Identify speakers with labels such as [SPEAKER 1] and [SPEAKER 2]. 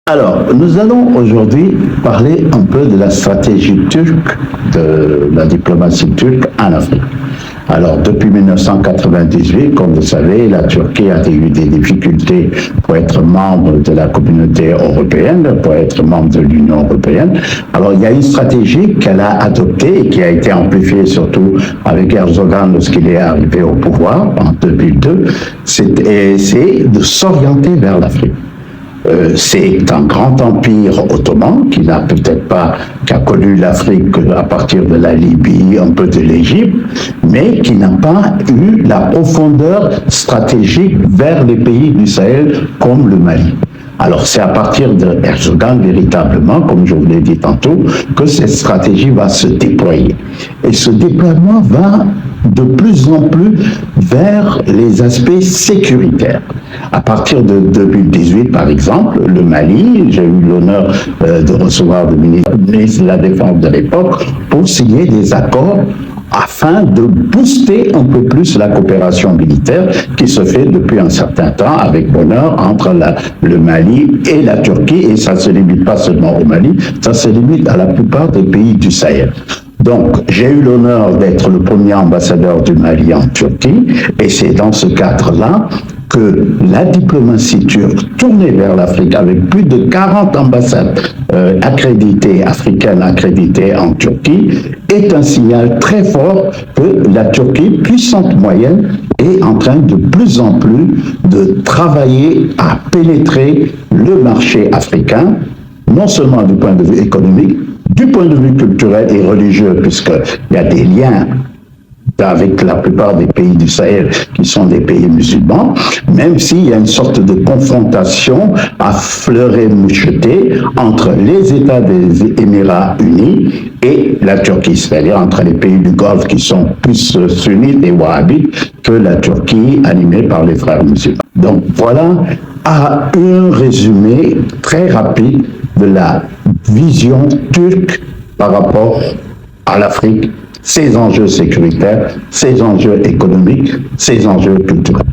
[SPEAKER 1] Alors, nous allons aujourd'hui parler un peu de la stratégie turque, de la diplomatie turque en Afrique. Alors, depuis 1998, comme vous savez, la Turquie a eu des difficultés pour être membre de la communauté européenne, pour être membre de l'Union européenne. Alors, il y a une stratégie qu'elle a adoptée et qui a été amplifiée surtout avec Erdogan lorsqu'il est arrivé au pouvoir en 2002, c'est de s'orienter vers l'Afrique. C'est un grand empire ottoman qui n'a peut-être pas, qui a connu l'Afrique à partir de la Libye, un peu de l'Égypte, mais qui n'a pas eu la profondeur stratégique vers les pays du Sahel comme le Mali. Alors c'est à partir de Erdogan véritablement, comme je vous l'ai dit tantôt, que cette stratégie va se déployer. Et ce déploiement va de plus en plus vers les aspects sécuritaires. À partir de 2018, par exemple, le Mali, j'ai eu l'honneur de recevoir le ministre de la Défense de l'époque pour signer des accords afin de booster un peu plus la coopération militaire qui se fait depuis un certain temps avec bonheur entre le Mali et la Turquie, et ça ne se limite pas seulement au Mali, ça se limite à la plupart des pays du Sahel. Donc, j'ai eu l'honneur d'être le premier ambassadeur du Mali en Turquie, et c'est dans ce cadre-là que la diplomatie turque tournée vers l'Afrique, avec plus de 40 ambassades accréditées, africaines accréditées en Turquie, est un signal très fort que la Turquie, puissante moyenne, est en train de plus en plus de travailler à pénétrer le marché africain, non seulement du point de vue économique, du point de vue culturel et religieux, puisqu'il y a des liens avec la plupart des pays du Sahel qui sont des pays musulmans, même s'il y a une sorte de confrontation à fleur et moucheté entre les États des Émirats unis et la Turquie, c'est-à-dire entre les pays du Golfe qui sont plus sunnites et wahhabites que la Turquie animée par les frères musulmans. Donc voilà un résumé très rapide de la vision turque par rapport à l'Afrique, ses enjeux sécuritaires, ses enjeux économiques, ses enjeux culturels.